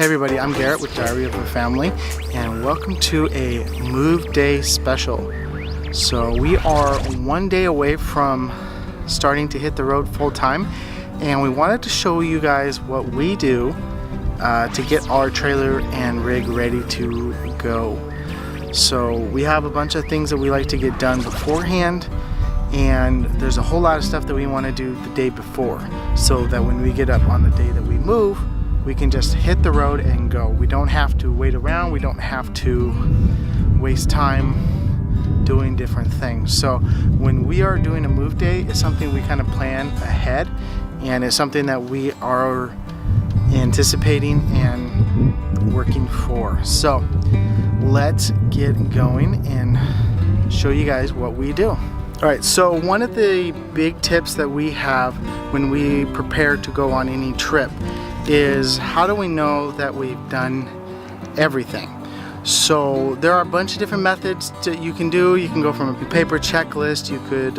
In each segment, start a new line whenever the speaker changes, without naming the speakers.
everybody, I'm Garrett with Diary of a Family, and welcome to a Move Day special. So we are one day away from starting to hit the road full time, and we wanted to show you guys what we do to get our trailer and rig ready to go. So we have a bunch of things that we like to get done beforehand, and there's a whole lot of stuff that we want to do the day before, so that when we get up on the day that we move, we can just hit the road and go. We don't have to wait around, we don't have to waste time doing different things. So when we are doing a move day, it's something we kind of plan ahead, and it's something that we are anticipating and working for. So let's get going and show you guys what we do. Alright, so one of the big tips that we have when we prepare to go on any trip is, how do we know that we've done everything? So there are a bunch of different methods that you can do. You can go from a paper checklist, you could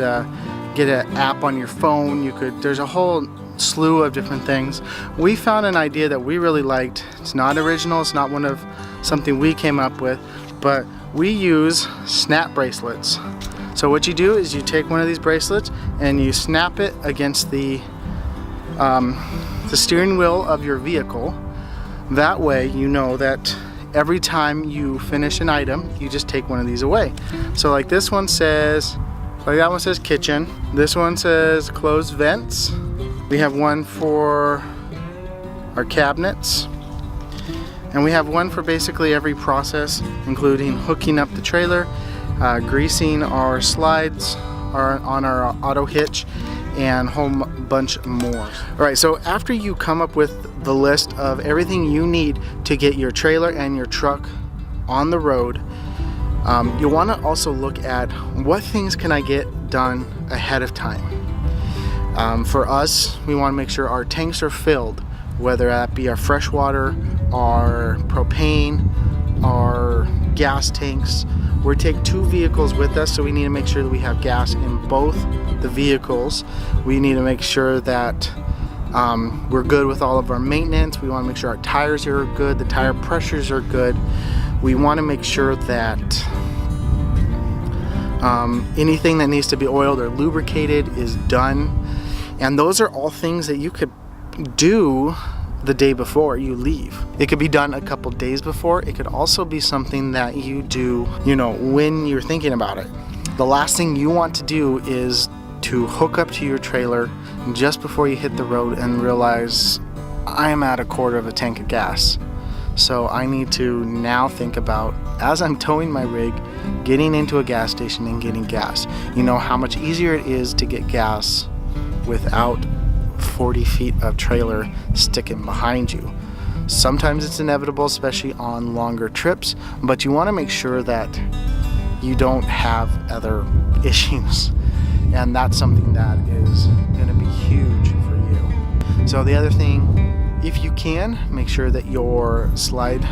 get an app on your phone, there's a whole slew of different things. We found an idea that we really liked. It's not original, it's not something we came up with, but we use snap bracelets. So what you do is you take one of these bracelets and you snap it against the steering wheel of your vehicle. That way you know that every time you finish an item, you just take one of these away. So like this one says, that one says kitchen, this one says closed vents, we have one for our cabinets, and we have one for basically every process, including hooking up the trailer, greasing our slides on our auto hitch, and a whole bunch more. Alright, so after you come up with the list of everything you need to get your trailer and your truck on the road, you'll want to also look at what things can I get done ahead of time. For us, we want to make sure our tanks are filled, whether that be our fresh water, our propane, our gas tanks. We take 2 vehicles with us, so we need to make sure that we have gas in both the vehicles. We need to make sure that we're good with all of our maintenance. We want to make sure our tires are good, the tire pressures are good. We want to make sure that anything that needs to be oiled or lubricated is done. And those are all things that you could do the day before you leave. It could be done a couple days before. It could also be something that you do, when you're thinking about it. The last thing you want to do is to hook up to your trailer just before you hit the road and realize, I'm at a quarter of a tank of gas. So I need to now think about, as I'm towing my rig, getting into a gas station and getting gas. You know how much easier it is to get gas without 40 feet of trailer sticking behind you. Sometimes it's inevitable, especially on longer trips, but you want to make sure that you don't have other issues, and that's something that is going to be huge for you. So the other thing, if you can, make sure that your slides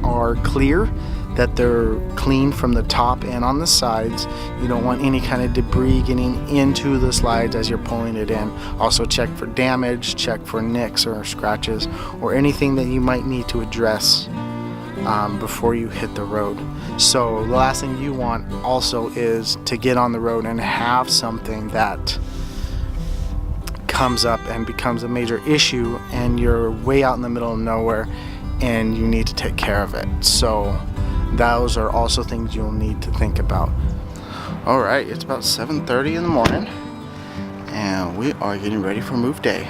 are clear, that they're clean from the top and on the sides. You don't want any kind of debris getting into the slides as you're pulling it in. Also check for damage, check for nicks or scratches or anything that you might need to address before you hit the road. So the last thing you want also is to get on the road and have something that comes up and becomes a major issue, and you're way out in the middle of nowhere and you need to take care of it. So those are also things you'll need to think about. Alright, it's about 7:30 in the morning and we are getting ready for move day.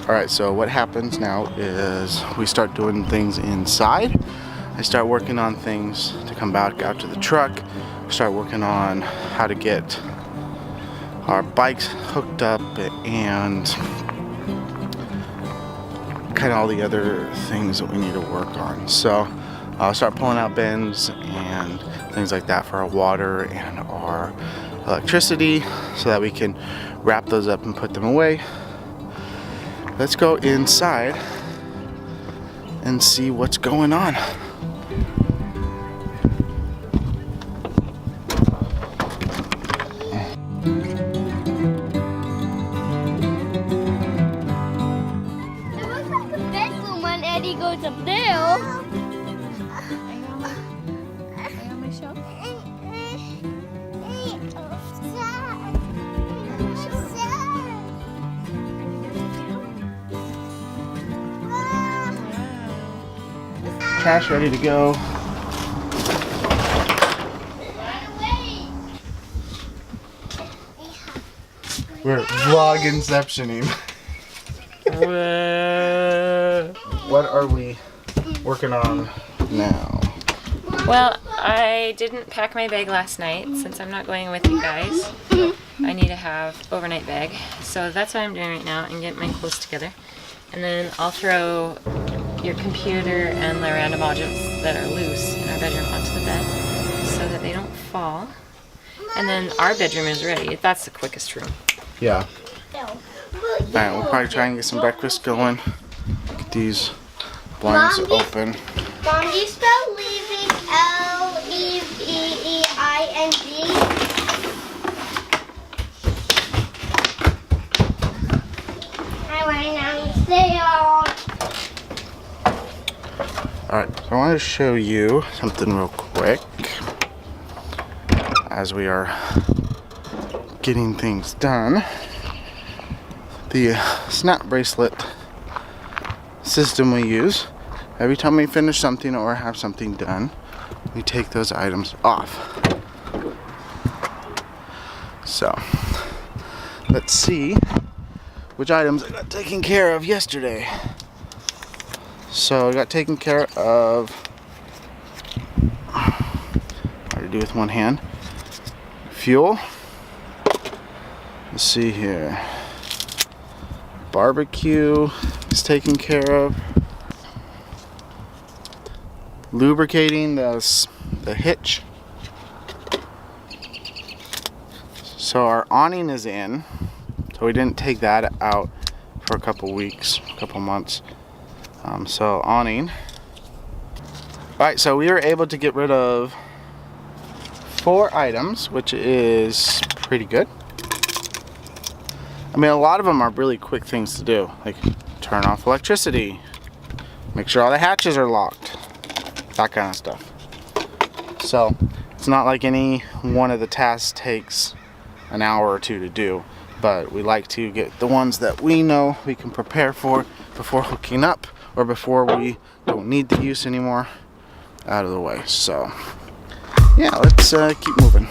Alright, so what happens now is we start doing things inside. I start working on things to come back out to the truck, start working on how to get our bikes hooked up and kind of all the other things that we need to work on. So I'll start pulling out bins and things like that for our water and our electricity so that we can wrap those up and put them away. Let's go inside and see what's going on.
when Eddie goes up there.
Trash ready to go. We're vlog inceptioning. What are we working on now?
Well, I didn't pack my bag last night since I'm not going with you guys. I need to have overnight bag. So that's what I'm doing right now and getting my clothes together. And then I'll throw your computer and the random objects that are loose in our bedroom onto the bed so that they don't fall. And then our bedroom is ready. That's the quickest room.
Yeah. Alright, we'll probably try and get some breakfast going. Get these blinds open.
Mom, do you spell leaving L-E-V-E-I-N-G? I went downstairs.
Alright, so I want to show you something real quick as we are getting things done. The snap bracelet system we use, every time we finish something or have something done, we take those items off. So, let's see which items I got taken care of yesterday. So I got taken care of, hard to do with one hand, fuel. Let's see here. Barbecue is taken care of. Lubricating the hitch. So our awning is in. So we didn't take that out for a couple weeks, a couple months. So awning. Alright, so we were able to get rid of 4 items, which is pretty good. I mean, a lot of them are really quick things to do, like turn off electricity, make sure all the hatches are locked, that kind of stuff. So it's not like any one of the tasks takes an hour or 2 to do, but we like to get the ones that we know we can prepare for before hooking up or before we don't need the use anymore out of the way. So yeah, let's keep moving.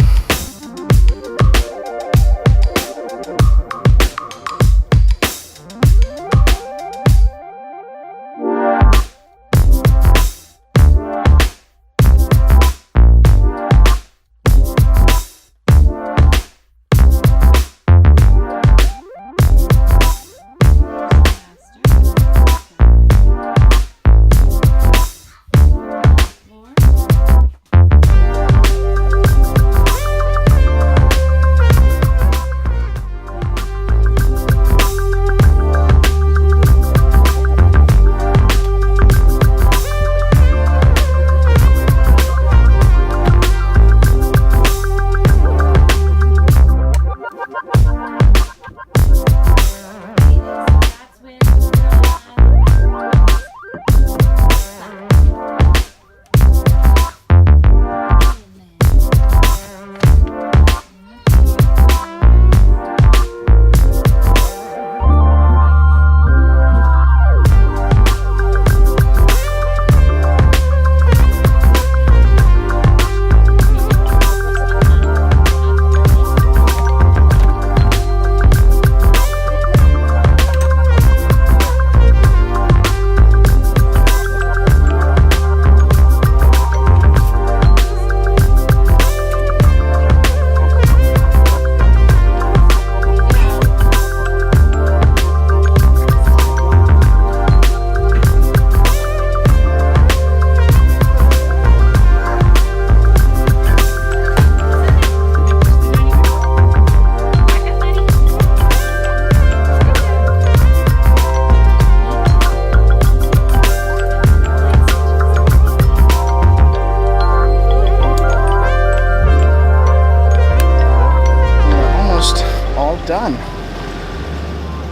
done.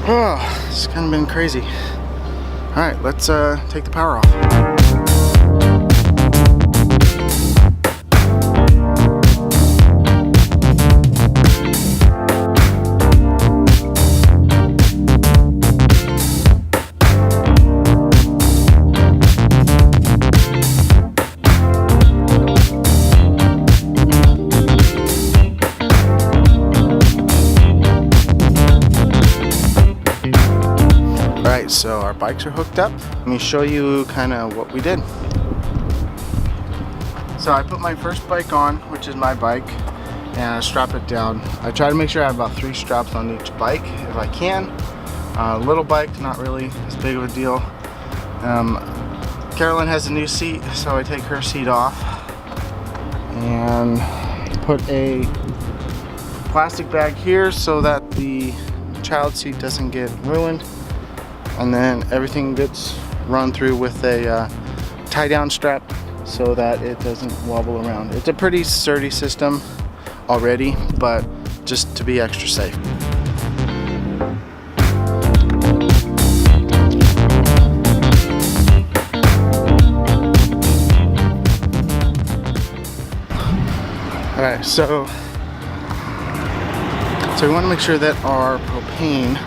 Oh, it's kind of been crazy. All right, let's take the power off. Alright, so our bikes are hooked up. Let me show you kind of what we did. So I put my first bike on, which is my bike, and I strap it down. I try to make sure I have about 3 straps on each bike if I can. Little bike, not really as big of a deal. Carolyn has a new seat, so I take her seat off and put a plastic bag here so that the child seat doesn't get ruined. And then everything gets run through with a tie down strap so that it doesn't wobble around. It's a pretty sturdy system already, but just to be extra safe. Alright, so we want to make sure that our propane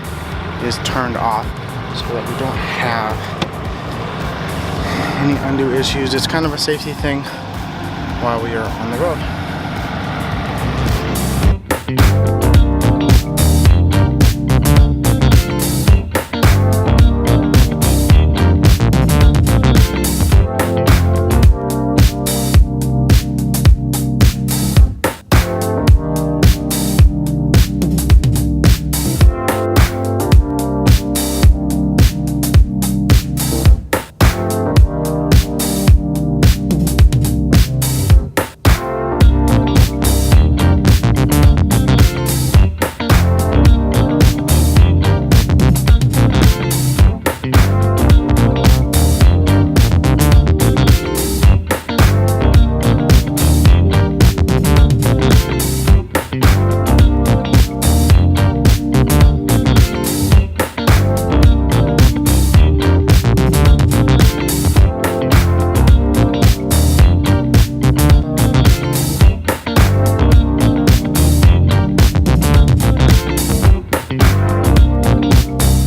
is turned off, so that we don't have any undue issues. It's kind of a safety thing while we are on the road.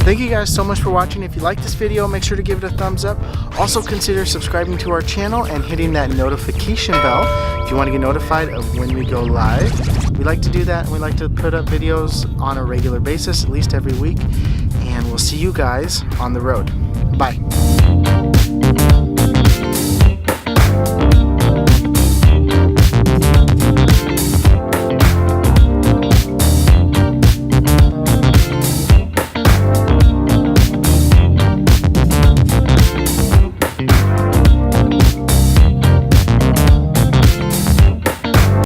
Thank you guys so much for watching. If you like this video, make sure to give it a thumbs up. Also consider subscribing to our channel and hitting that notification bell if you want to get notified of when we go live. We like to do that, and we like to put up videos on a regular basis, at least every week. And we'll see you guys on the road. Bye.